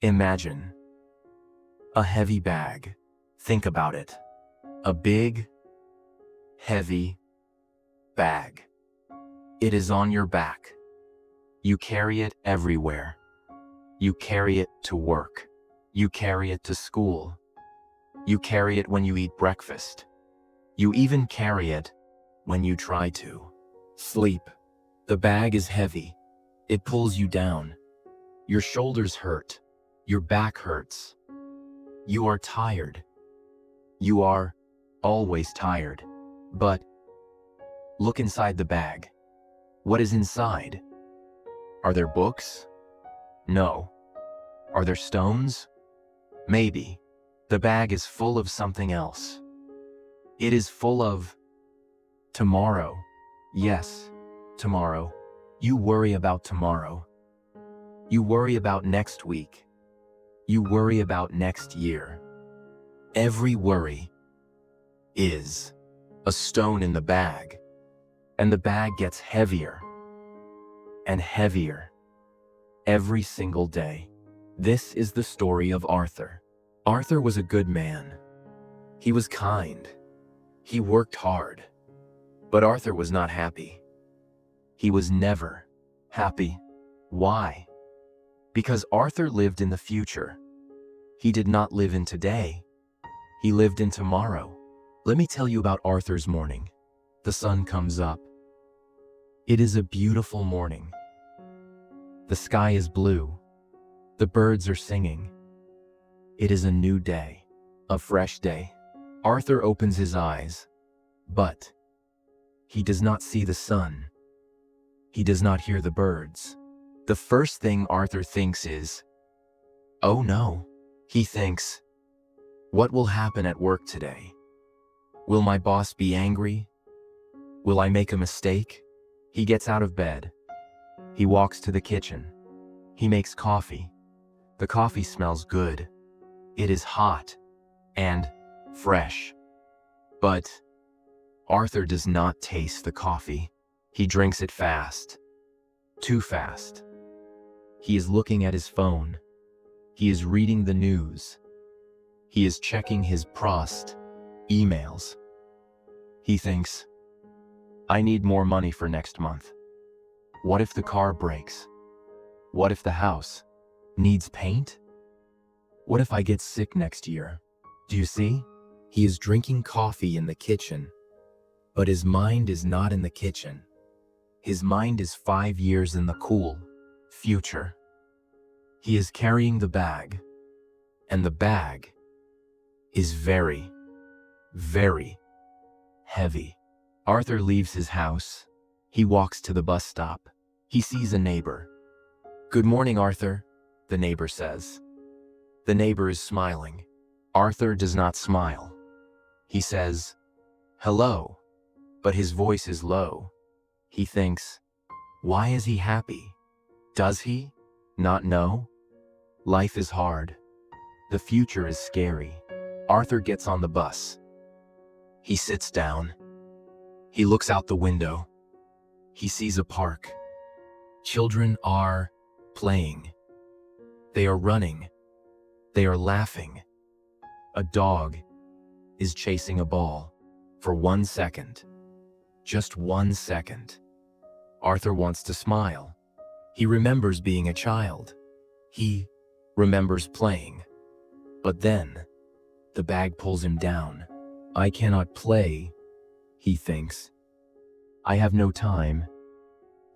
Imagine a heavy bag. Think about it. A big, heavy bag. It is on your back. You carry it everywhere. You carry it to work. You carry it to school. You carry it when you eat breakfast. You even carry it when you try to sleep. The bag is heavy. It pulls you down. Your shoulders hurt. Your back hurts. You are tired. You are always tired. But look inside the bag. What is inside? Are there books? No. Are there stones? Maybe. The bag is full of something else. It is full of tomorrow. Yes, tomorrow. You worry about tomorrow. You worry about next week. You worry about next year. Every worry is a stone in the bag, and the bag gets heavier and heavier every single day. This is the story of Arthur. Arthur was a good man. He was kind. He worked hard. But Arthur was not happy. He was never happy. Why? Because Arthur lived in the future. He did not live in today. He lived in tomorrow. Let me tell you about Arthur's morning. The sun comes up. It is a beautiful morning. The sky is blue. The birds are singing. It is a new day, a fresh day. Arthur opens his eyes, but he does not see the sun. He does not hear the birds. The first thing Arthur thinks is, oh no. He thinks, what will happen at work today? Will my boss be angry? Will I make a mistake? He gets out of bed. He walks to the kitchen. He makes coffee. The coffee smells good. It is hot and fresh. But Arthur does not taste the coffee. He drinks it fast. Too fast. He is looking at his phone. He is reading the news. He is checking his Prost emails. He thinks, I need more money for next month. What if the car breaks? What if the house needs paint? What if I get sick next year? Do you see? He is drinking coffee in the kitchen, but his mind is not in the kitchen. His mind is 5 years in the cool future. He is carrying the bag, and the bag is very, very heavy. Arthur leaves his house. He walks to the bus stop. He sees a neighbor. Good morning, Arthur, the neighbor says. The neighbor is smiling. Arthur does not smile. He says, hello, but his voice is low. He thinks, why is he happy? Does he not know? Life is hard. The future is scary. Arthur gets on the bus. He sits down. He looks out the window. He sees a park. Children are playing. They are running. They are laughing. A dog is chasing a ball for 1 second. Just 1 second. Arthur wants to smile. He remembers being a child. He remembers playing. But then, the bag pulls him down. I cannot play, he thinks. I have no time.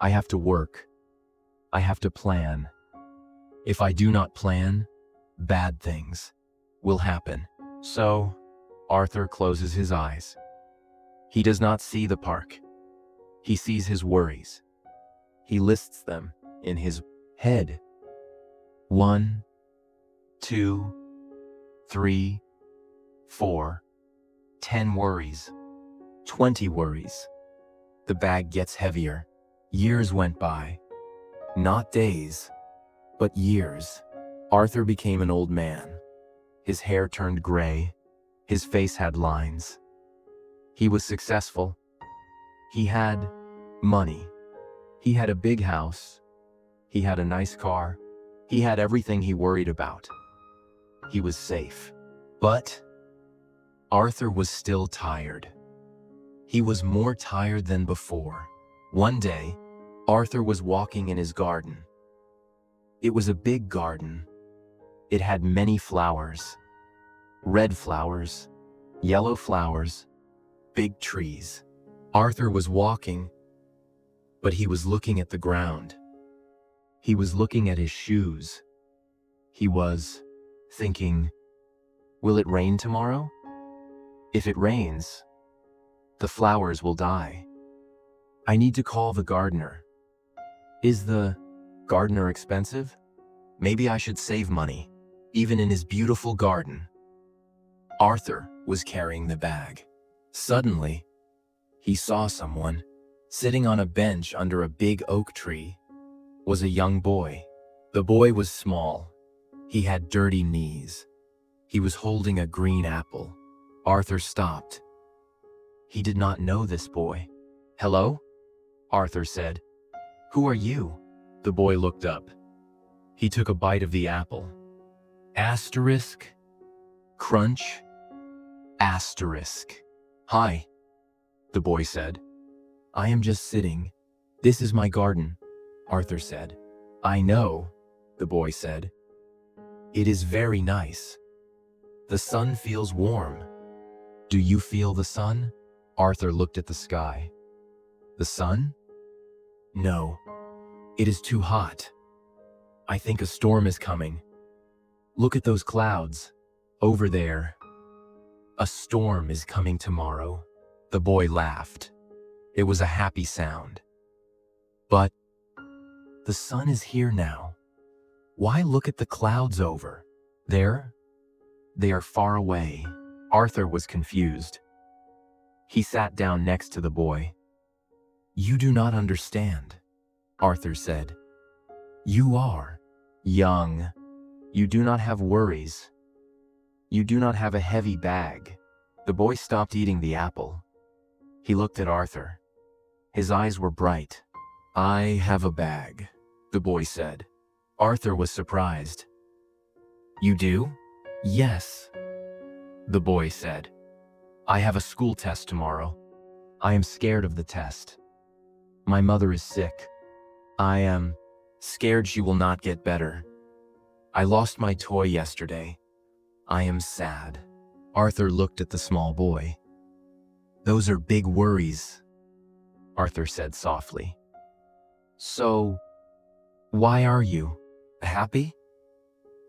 I have to work. I have to plan. If I do not plan, bad things will happen. So, Arthur closes his eyes. He does not see the park. He sees his worries. He lists them in his head. 1, 2, 3, 4, 10 worries, 20 worries. The bag gets heavier. Years went by. Not days, but years. Arthur became an old man. His hair turned gray. His face had lines. He was successful. He had money. He had a big house. He had a nice car. He had everything he worried about. He was safe. But Arthur was still tired. He was more tired than before. One day, Arthur was walking in his garden. It was a big garden. It had many flowers. Red flowers, yellow flowers, big trees. Arthur was walking, but he was looking at the ground. He was looking at his shoes. He was thinking, will it rain tomorrow? If it rains, the flowers will die. I need to call the gardener. Is the gardener expensive? Maybe I should save money, even in his beautiful garden. Arthur was carrying the bag. Suddenly, he saw someone sitting on a bench under a big oak tree. Was a young boy. The boy was small. He had dirty knees. He was holding a green apple. Arthur stopped. He did not know this boy. Hello? Arthur said. Who are you? The boy looked up. He took a bite of the apple. Asterisk. Crunch. Asterisk. Hi, the boy said. I am just sitting. This is my garden, Arthur said. I know, the boy said. It is very nice. The sun feels warm. Do you feel the sun? Arthur looked at the sky. The sun? No, it is too hot. I think a storm is coming. Look at those clouds. Over there. A storm is coming tomorrow. The boy laughed. It was a happy sound. But the sun is here now. Why look at the clouds over there? They are far away. Arthur was confused. He sat down next to the boy. You do not understand, Arthur said. You are young. You do not have worries. You do not have a heavy bag. The boy stopped eating the apple. He looked at Arthur. His eyes were bright. I have a bag, the boy said. Arthur was surprised. You do? Yes, the boy said. I have a school test tomorrow. I am scared of the test. My mother is sick. I am scared she will not get better. I lost my toy yesterday. I am sad. Arthur looked at the small boy. Those are big worries, Arthur said softly. So, why are you happy?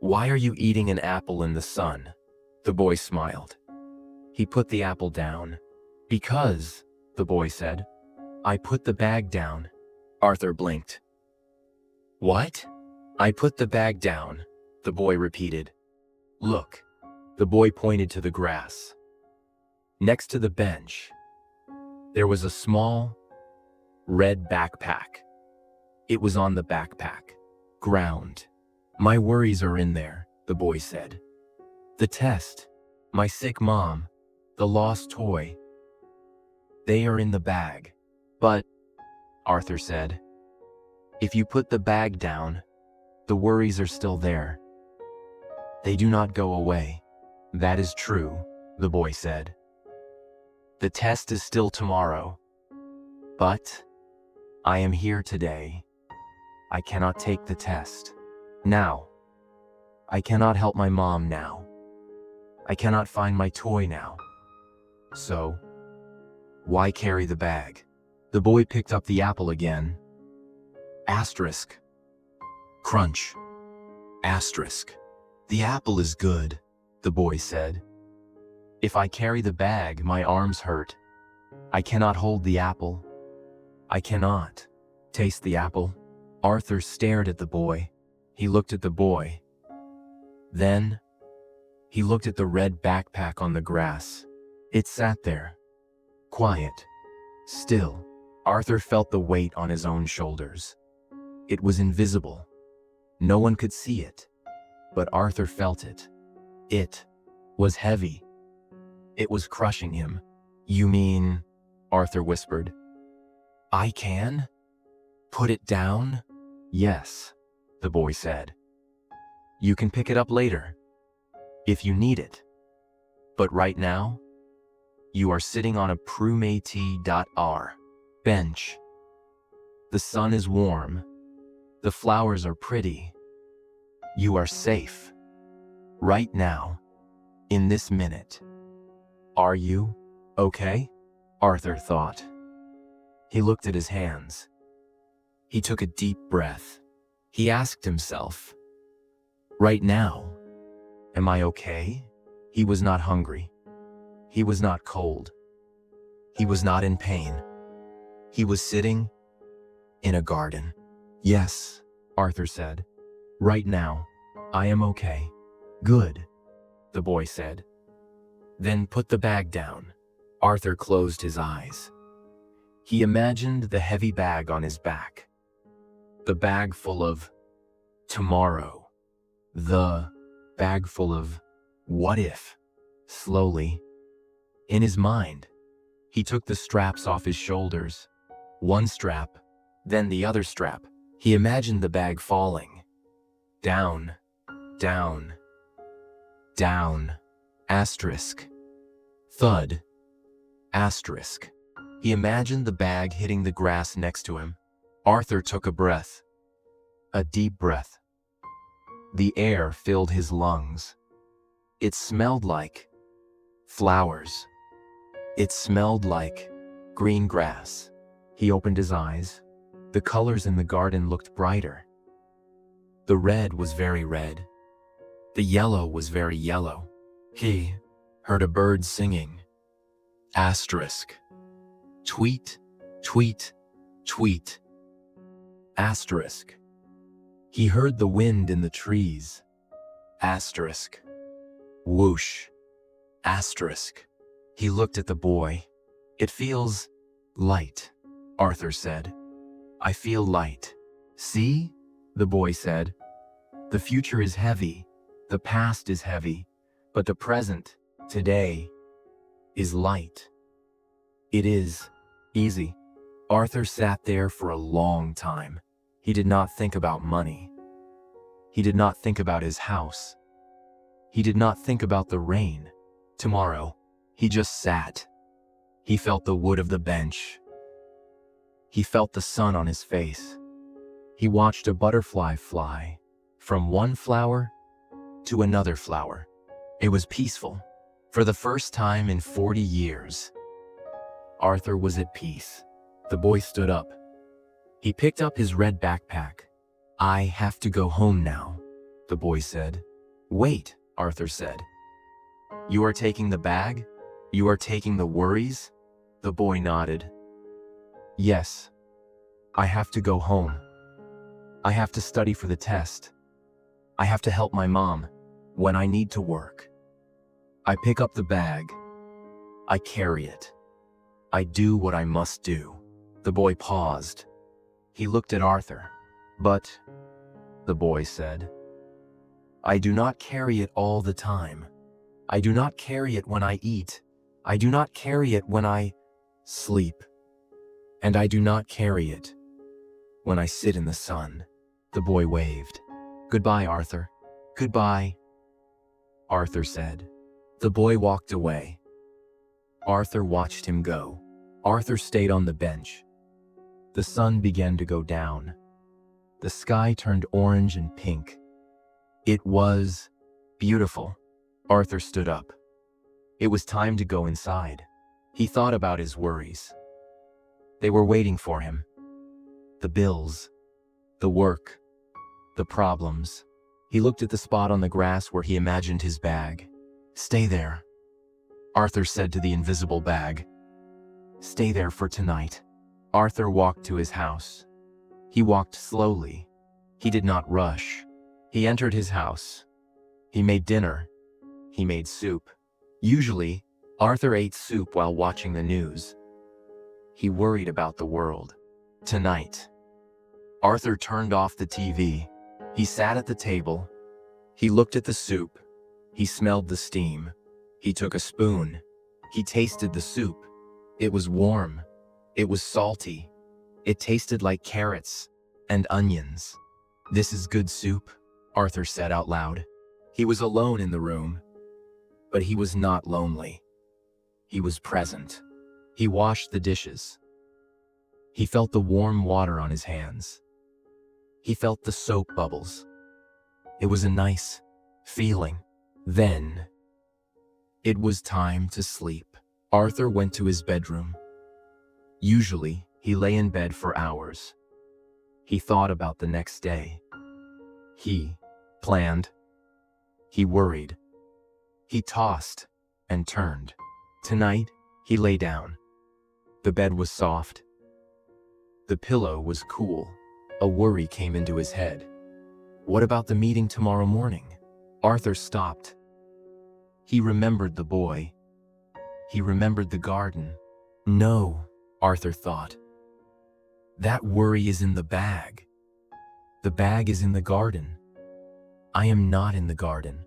Why are you eating an apple in the sun? The boy smiled. He put the apple down. Because, the boy said, I put the bag down. Arthur blinked. What? I put the bag down, the boy repeated. Look. The boy pointed to the grass. Next to the bench, there was a small, red backpack. It was on the backpack. Ground. My worries are in there, the boy said. The test, my sick mom, the lost toy. They are in the bag. But, Arthur said, if you put the bag down, the worries are still there. They do not go away. That is true, the boy said. The test is still tomorrow. But I am here today. I cannot take the test now. I cannot help my mom now. I cannot find my toy now. So, why carry the bag? The boy picked up the apple again. Asterisk. Crunch. Asterisk. The apple is good, the boy said. If I carry the bag, my arms hurt. I cannot hold the apple. I cannot taste the apple. Arthur stared at the boy. He looked at the boy. Then, he looked at the red backpack on the grass. It sat there, quiet, still. Arthur felt the weight on his own shoulders. It was invisible. No one could see it, but Arthur felt it. It was heavy. It was crushing him. You mean, Arthur whispered, I can put it down? Yes, the boy said. You can pick it up later, if you need it. But right now, you are sitting on a prumati.r bench. The sun is warm. The flowers are pretty. You are safe. Right now, in this minute. Are you okay? Arthur thought. He looked at his hands. He took a deep breath. He asked himself, right now, am I okay? He was not hungry. He was not cold. He was not in pain. He was sitting in a garden. Yes, Arthur said. Right now, I am okay. Good, the boy said. Then put the bag down. Arthur closed his eyes. He imagined the heavy bag on his back. The bag full of tomorrow. The bag full of what if. Slowly, in his mind, he took the straps off his shoulders. One strap, then the other strap. He imagined the bag falling. Down, down, down. Asterisk. Thud. Asterisk. He imagined the bag hitting the grass next to him. Arthur took a breath. A deep breath. The air filled his lungs. It smelled like flowers. It smelled like green grass. He opened his eyes. The colors in the garden looked brighter. The red was very red. The yellow was very yellow. He heard a bird singing. Asterisk. Tweet, tweet, tweet. Asterisk. He heard the wind in the trees. Asterisk. Whoosh. Asterisk. He looked at the boy. It feels light, Arthur said. I feel light. See? The boy said. The future is heavy. The past is heavy. But the present, today, is light. It is easy. Arthur sat there for a long time. He did not think about money. He did not think about his house. He did not think about the rain. Tomorrow, he just sat. He felt the wood of the bench. He felt the sun on his face. He watched a butterfly fly from one flower to another flower. It was peaceful. For the first time in 40 years, Arthur was at peace. The boy stood up. He picked up his red backpack. I have to go home now, the boy said. Wait, Arthur said. You are taking the bag? You are taking the worries? The boy nodded. Yes. I have to go home. I have to study for the test. I have to help my mom when I need to work. I pick up the bag. I carry it. I do what I must do. The boy paused. He looked at Arthur. But, the boy said, I do not carry it all the time. I do not carry it when I eat. I do not carry it when I sleep. And I do not carry it when I sit in the sun. The boy waved. Goodbye, Arthur. Goodbye, Arthur said. The boy walked away. Arthur watched him go. Arthur stayed on the bench. The sun began to go down. The sky turned orange and pink. It was beautiful. Arthur stood up. It was time to go inside. He thought about his worries. They were waiting for him. The bills, the work, the problems. He looked at the spot on the grass where he imagined his bag. Stay there, Arthur said to the invisible bag. Stay there for tonight. Arthur walked to his house. He walked slowly. He did not rush. He entered his house. He made dinner. He made soup. Usually, Arthur ate soup while watching the news. He worried about the world. Tonight, Arthur turned off the TV. He sat at the table. He looked at the soup. He smelled the steam. He took a spoon. He tasted the soup. It was warm. It was salty. It tasted like carrots and onions. This is good soup, Arthur said out loud. He was alone in the room, but he was not lonely. He was present. He washed the dishes. He felt the warm water on his hands. He felt the soap bubbles. It was a nice feeling. Then, it was time to sleep. Arthur went to his bedroom. Usually, he lay in bed for hours. He thought about the next day. He planned. He worried. He tossed and turned. Tonight, he lay down. The bed was soft. The pillow was cool. A worry came into his head. What about the meeting tomorrow morning? Arthur stopped. He remembered the boy. He remembered the garden. No, Arthur thought. That worry is in the bag. The bag is in the garden. I am not in the garden.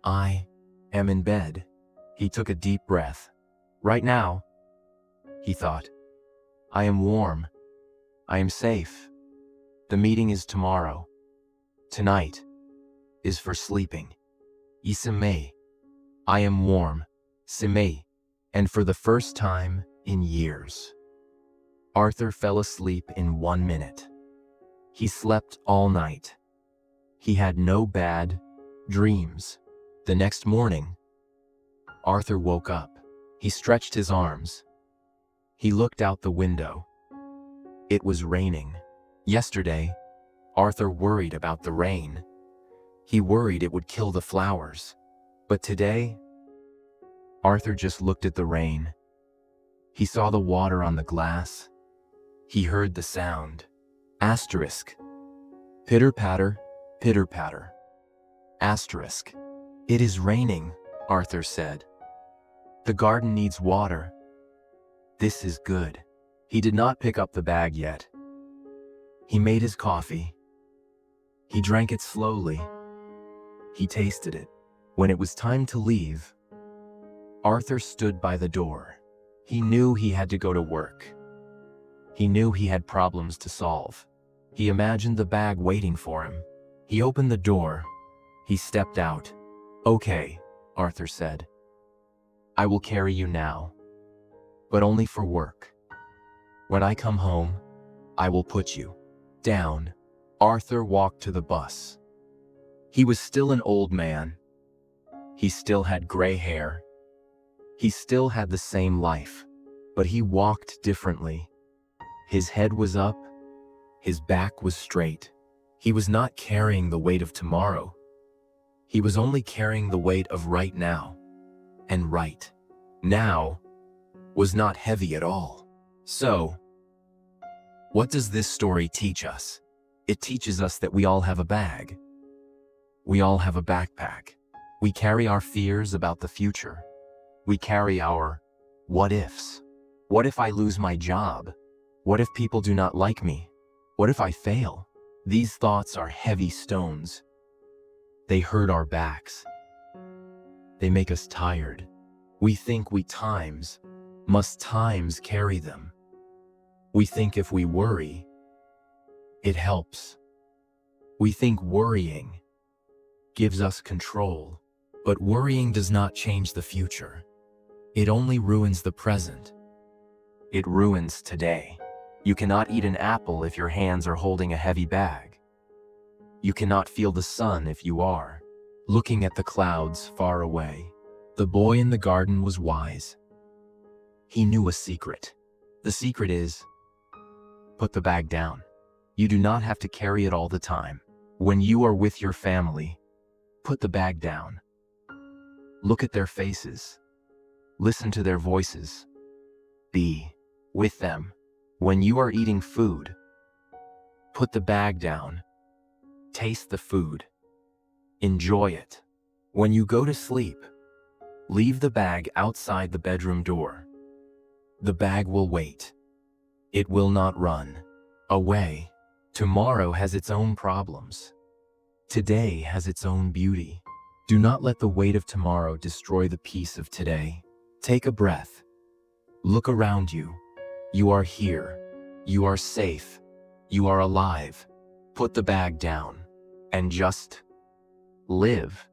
I am in bed. He took a deep breath. Right now, he thought, I am warm. I am safe. The meeting is tomorrow. Tonight is for sleeping. Isamei. I am warm. Simei. And for the first time in years, Arthur fell asleep in 1 minute. He slept all night. He had no bad dreams. The next morning, Arthur woke up. He stretched his arms. He looked out the window. It was raining. Yesterday, Arthur worried about the rain. He worried it would kill the flowers. But today, Arthur just looked at the rain. He saw the water on the glass. He heard the sound. Asterisk. Pitter-patter, pitter-patter. Asterisk. It is raining, Arthur said. The garden needs water. This is good. He did not pick up the bag yet. He made his coffee. He drank it slowly. He tasted it. When it was time to leave, Arthur stood by the door. He knew he had to go to work. He knew he had problems to solve. He imagined the bag waiting for him. He opened the door. He stepped out. Okay, Arthur said. I will carry you now, but only for work. When I come home, I will put you down. Arthur walked to the bus. He was still an old man. He still had gray hair. He still had the same life, but he walked differently. His head was up. His back was straight. He was not carrying the weight of tomorrow. He was only carrying the weight of right now. And right now was not heavy at all. So, what does this story teach us? It teaches us that we all have a bag. We all have a backpack. We carry our fears about the future. We carry our what ifs. What if I lose my job? What if people do not like me? What if I fail? These thoughts are heavy stones. They hurt our backs. They make us tired. We think we must carry them. We think if we worry, it helps. We think worrying gives us control, but worrying does not change the future. It only ruins the present. It ruins today. You cannot eat an apple if your hands are holding a heavy bag. You cannot feel the sun if you are looking at the clouds far away. The boy in the garden was wise. He knew a secret. The secret is, put the bag down. You do not have to carry it all the time. When you are with your family, put the bag down. Look at their faces. Listen to their voices. Be with them. When you are eating food, put the bag down. Taste the food. Enjoy it. When you go to sleep, leave the bag outside the bedroom door. The bag will wait. It will not run away. Tomorrow has its own problems. Today has its own beauty. Do not let the weight of tomorrow destroy the peace of today. Take a breath. Look around you. You are here. You are safe. You are alive. Put the bag down and just live.